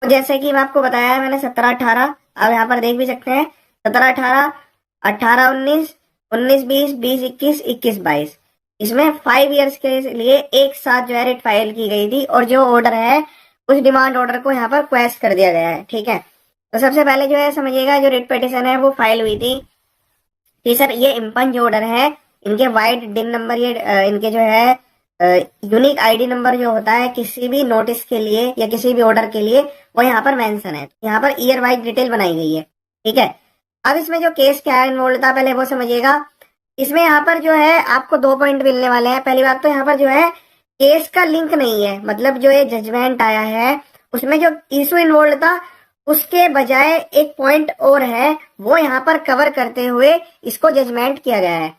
तो जैसे कि मैं आपको बताया है मैंने 17-18, अब यहाँ पर देख भी सकते हैं 17-18, 18-19, 19-20, 20-21, 21-22, इसमें 5 ईयर्स के लिए एक साथ जो है रिट फाइल की गई थी और जो ऑर्डर है उस डिमांड ऑर्डर को यहाँ पर क्वेश कर दिया गया है। ठीक है, तो सबसे पहले जो है समझिएगा जो रिट पिटिशन है वो फाइल हुई थी कि सर ये इम्पंज ऑर्डर है, इनके वाइड डिन नंबर, ये इनके जो है यूनिक आईडी नंबर जो होता है किसी भी नोटिस के लिए या किसी भी ऑर्डर के लिए वो यहाँ पर मेंशन है। यहाँ पर ईयर वाइज डिटेल बनाई गई है। ठीक है, अब इसमें जो केस क्या इन्वॉल्व था पहले वो समझिएगा। इसमें यहाँ पर जो है आपको 2 पॉइंट मिलने वाले हैं। पहली बात तो यहाँ पर जो है केस का लिंक नहीं है, मतलब जो ये जजमेंट आया है उसमें जो इशू इन्वॉल्व था उसके बजाय एक पॉइंट और है, वो यहाँ पर कवर करते हुए इसको जजमेंट किया गया है।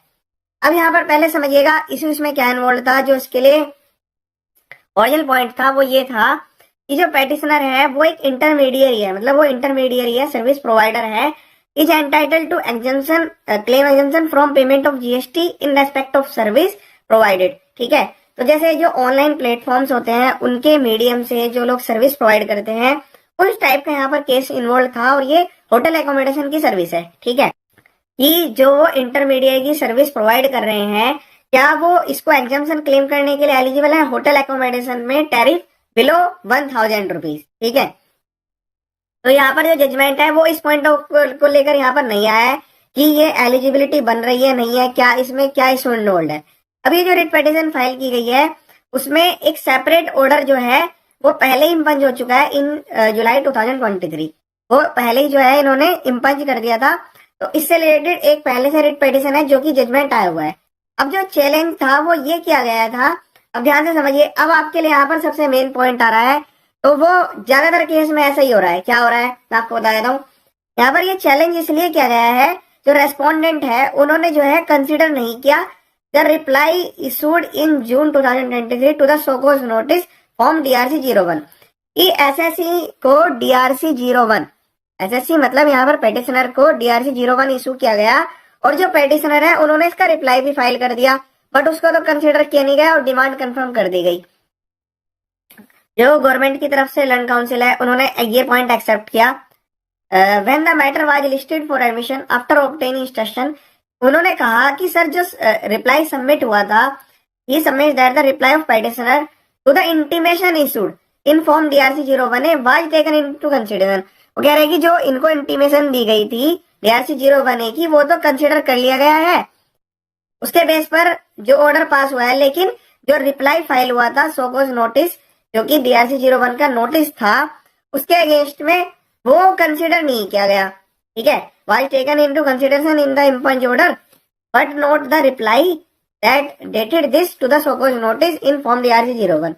अब यहाँ पर पहले समझिएगा इशू इसमें क्या इन्वॉल्व था। जो इसके लिए ओरिजिनल पॉइंट था वो ये था कि जो पेटिशनर है वो एक इंटरमीडियरी है, मतलब वो इंटरमीडियरी है, सर्विस प्रोवाइडर है, is entitled to exemption, claim exemption from payment of GST in respect of service provided. ठीक है, तो जैसे जो ऑनलाइन प्लेटफॉर्म्स होते हैं उनके मीडियम से जो लोग सर्विस प्रोवाइड करते हैं उस टाइप का यहाँ पर केस इन्वॉल्व था और ये होटल एकोमोडेशन की सर्विस है। ठीक है, कि जो इंटरमीडिएट की सर्विस प्रोवाइड कर रहे हैं क्या वो इसको एग्जाम्पशन क्लेम करने के लिए एलिजिबल है होटल एकोमोडेशन में टैरिफ बिलो 1000 रुपीज। ठीक है, तो यहाँ पर जो जजमेंट है वो इस पॉइंट को लेकर यहाँ पर नहीं आया है कि ये एलिजिबिलिटी बन रही है नहीं है, क्या इसमें क्या इशू इन्वॉल्व है। अब ये जो रिट पिटिशन फाइल की गई है उसमें एक सेपरेट ऑर्डर जो है वो पहले ही इम्पंज हो चुका है इन जुलाई 2023, वो पहले ही जो है इन्होंने इम्पंज कर दिया था। तो इससे रिलेटेड एक पहले से रिट पिटिशन है जो कि जजमेंट आया हुआ है। अब जो चैलेंज था वो ये किया गया था, अब ध्यान से समझिए, अब आपके लिए यहाँ पर सबसे मेन पॉइंट आ रहा है। तो वो ज्यादातर केस में ऐसा ही हो रहा है। क्या हो रहा है मैं आपको बता देता हूँ। यहाँ पर ये चैलेंज इसलिए किया गया है, जो रेस्पोंडेंट है उन्होंने जो है कंसिडर नहीं किया the reply issued in June 2023 to the show cause notice form DRC 01 कि SSC को DRC 01, SSC मतलब यहाँ पर पेटिशनर को DRC 01 इशू किया गया और जो पेटिशनर है उन्होंने इसका रिप्लाई भी फाइल कर दिया, बट उसको तो कंसिडर किया नहीं गया और डिमांड कंफर्म कर दी गई। जो गवर्नमेंट की तरफ से लर्न काउंसिल है उन्होंने ये पॉइंट एक्सेप्ट किया। When the matter was listed for admission after obtaining instruction, उन्होंने कहा कि सर जो रिप्लाई सबमिट हुआ था ये submit that the reply of petitioner to the intimation issued in form DRC 01 was taken into consideration. वो कह रहे हैं कि जो इनको इंटीमेशन दी गई थी DRC 01 की वो तो कंसिडर कर लिया गया है, उसके बेस पर जो ऑर्डर पास हुआ है, लेकिन जो रिप्लाई फाइल हुआ था सोकोज नोटिस जो कि DRC 01 का नोटिस था उसके अगेंस्ट में वो कंसिडर नहीं किया गया। ठीक है, was taken into consideration in the impugned order but note the reply that dated this to the show cause notice in form DRC 01।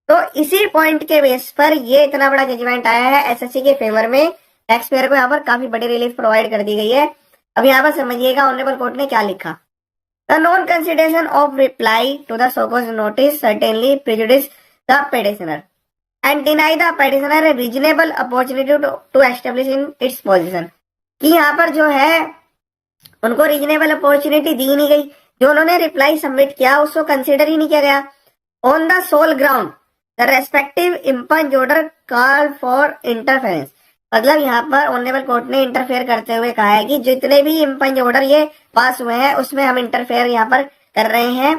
तो इसी पॉइंट के बेस पर ये इतना बड़ा जजमेंट आया है SSC के फेवर में। टैक्स पेयर को यहाँ पर काफी बड़ी रिलीफ प्रोवाइड कर दी गई है। अब यहाँ पर समझिएगा ऑनरेबल कोर्ट ने क्या लिखा। The non consideration of reply to the show cause notice certainly prejudice the petitioner and deny the petitioner a reasonable opportunity to establish in its position। कि यहाँ पर जो है उनको रीजनेबल अपॉर्चुनिटी दी नहीं गई, जो उन्होंने रिप्लाई सबमिट किया उसको कंसिडर ही नहीं किया गया। On the sole ground the respective impugned order call for interference, मतलब यहाँ पर ऑनरेबल कोर्ट ने इंटरफेयर करते हुए कहा है कि जितने भी इम्पंज ऑर्डर ये पास हुए हैं उसमें हम इंटरफेयर यहाँ पर कर रहे हैं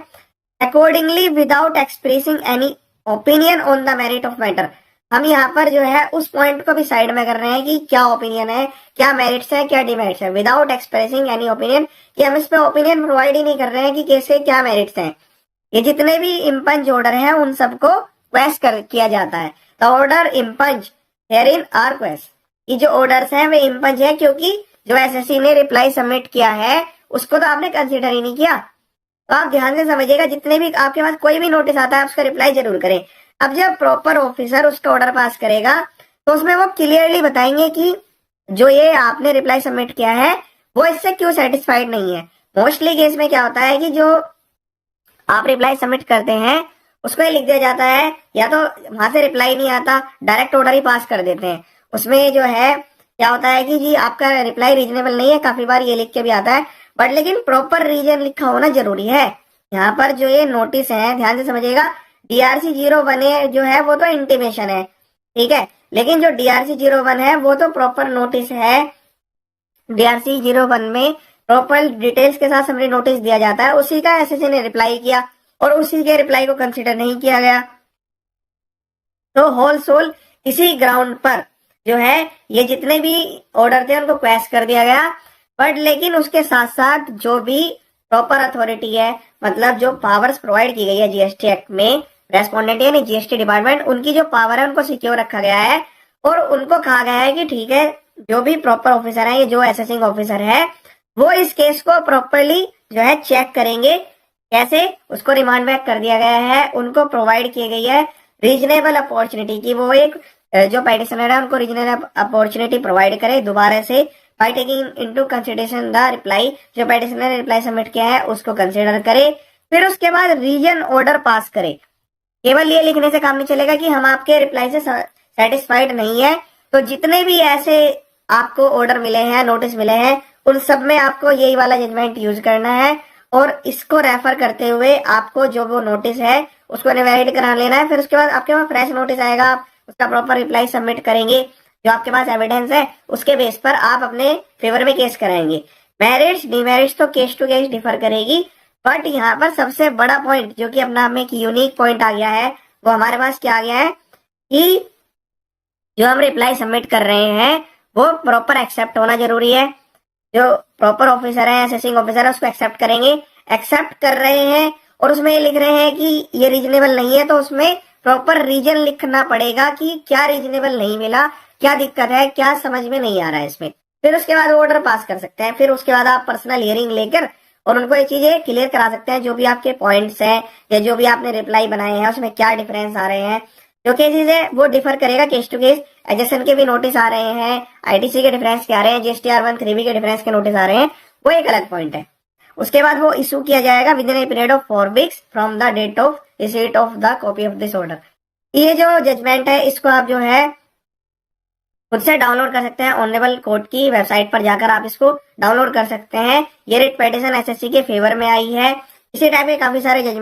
accordingly without expressing any opinion on the merit of matter. हम यहाँ पर जो है उस पॉइंट को भी साइड में कर रहे हैं कि क्या ओपिनियन है, क्या मेरिट्स है, क्या डिमेरिट्स है, विदाउट एक्सप्रेसिंग एनी ओपिनियन, कि हम इस पे ओपिनियन प्रोवाइड ही नहीं कर रहे हैं कि कैसे क्या मेरिट्स हैं। ये जितने भी इम्पंज ऑर्डर हैं उन सबको क्वेश किया जाता है। The order impugned here in are quash, ये जो ऑर्डर्स हैं वे इम्पंज है क्योंकि जो SSC ने रिप्लाई सबमिट किया है उसको तो आपने कंसिडर ही नहीं किया। तो आप ध्यान से समझिएगा, जितने भी आपके पास कोई भी नोटिस आता है उसका रिप्लाई जरूर करें। अब जब प्रॉपर ऑफिसर उसका ऑर्डर पास करेगा तो उसमें वो क्लियरली बताएंगे कि जो ये आपने रिप्लाई सबमिट किया है वो इससे क्यों सेटिस्फाइड नहीं है। मोस्टली केस में क्या होता है कि जो आप रिप्लाई सबमिट करते हैं उसको ही लिख दिया जाता है, या तो वहां से रिप्लाई नहीं आता डायरेक्ट ऑर्डर ही पास कर देते हैं। उसमें जो है क्या होता है कि जी आपका रिप्लाई रीजनेबल नहीं है, काफी बार ये लिख के भी आता है, बट लेकिन प्रॉपर रीजन लिखा होना जरूरी है। यहाँ पर जो ये नोटिस है ध्यान से समझिएगा, DRC 01 जो है वो तो इंटीमेशन है, ठीक है, लेकिन जो DRC 01 है वो तो प्रॉपर नोटिस है। DRC 01 में प्रॉपर डिटेल्स के साथ समरी नोटिस दिया जाता है, उसी का एसएससी ने रिप्लाई किया और उसी के रिप्लाई को कंसिडर नहीं किया गया। तो होल सोल इसी ग्राउंड पर जो है ये जितने भी ऑर्डर थे उनको क्वैश कर दिया गया। बट लेकिन उसके साथ साथ जो भी प्रॉपर अथॉरिटी है, मतलब जो पावर्स प्रोवाइड की गई है जीएसटी एक्ट में, रेस्पोंडेंट यानी जीएसटी डिपार्टमेंट, उनकी जो पावर है उनको सिक्योर रखा गया है और उनको कहा गया है कि ठीक है, जो भी प्रॉपर ऑफिसर है, ये जो असेसिंग ऑफिसर है, वो इस केस को प्रॉपरली जो है चेक करेंगे। कैसे? उसको रिमांड बैक कर दिया गया है, उनको प्रोवाइड की गई है रीजनेबल अपॉर्चुनिटी की वो एक जो पेटिशनर है उनको रीजनेबल अपॉर्चुनिटी प्रोवाइड करे दोबारा से, by taking into consideration the reply, जो पेटिशनर ने रिप्लाई सबमिट किया है उसको कंसिडर करे, फिर उसके बाद रीजन ऑर्डर पास करे। केवल ये लिखने से काम नहीं चलेगा कि हम आपके रिप्लाई से सेटिस्फाइड नहीं है। तो जितने भी ऐसे आपको ऑर्डर मिले हैं, नोटिस मिले हैं, उन सब में आपको यही वाला जजमेंट यूज करना है और इसको रेफर करते हुए आपको जो वो नोटिस है उसको इनवैलिड करा लेना है। फिर उसके बाद आपके पास फ्रेश नोटिस आएगा, आप उसका प्रॉपर रिप्लाई सबमिट करेंगे, जो आपके पास एविडेंस है उसके बेस पर आप अपने फेवर में केस कराएंगे। मेरिट्स डिमेरिट्स तो केस टू केस डिफर करेगी, बट यहाँ पर सबसे बड़ा पॉइंट जो कि अपना में एक यूनिक पॉइंट आ गया है, वो हमारे पास क्या आ गया है कि जो हम रिप्लाई सबमिट कर रहे हैं वो प्रॉपर एक्सेप्ट होना जरूरी है। जो प्रॉपर ऑफिसर है, असेसिंग ऑफिसर है, उसको एक्सेप्ट करेंगे। एक्सेप्ट कर रहे हैं और उसमें ये लिख रहे हैं कि ये रीजनेबल नहीं है, तो उसमें प्रॉपर रीजन लिखना पड़ेगा कि क्या रीजनेबल नहीं मिला, क्या दिक्कत है, क्या समझ में नहीं आ रहा है इसमें। फिर उसके बाद ऑर्डर पास कर सकते हैं। फिर उसके बाद आप पर्सनल हियरिंग लेकर और उनको ये चीजें क्लियर करा सकते हैं, जो भी आपके पॉइंट्स हैं या जो भी आपने रिप्लाई बनाए हैं उसमें क्या डिफरेंस आ रहे हैं। जो केसेस है वो डिफर करेगा केस टू केस। एजेसन के भी नोटिस आ रहे हैं, आईटीसी के डिफरेंस के आ रहे हैं, जीएसटीआर 1 3B के डिफरेंस के नोटिस आ रहे हैं, वो एक अलग पॉइंट है। उसके बाद वो इशू किया जाएगा within a period of 4 weeks from the date of receipt of the copy of this order. ये जो जजमेंट है इसको आप जो है खुद से डाउनलोड कर सकते हैं, ऑनरेबल कोर्ट की वेबसाइट पर जाकर आप इसको डाउनलोड कर सकते हैं। ये रिट पेटिशन एसएससी के फेवर में आई है। इसी टाइप के काफी सारे जजमेंट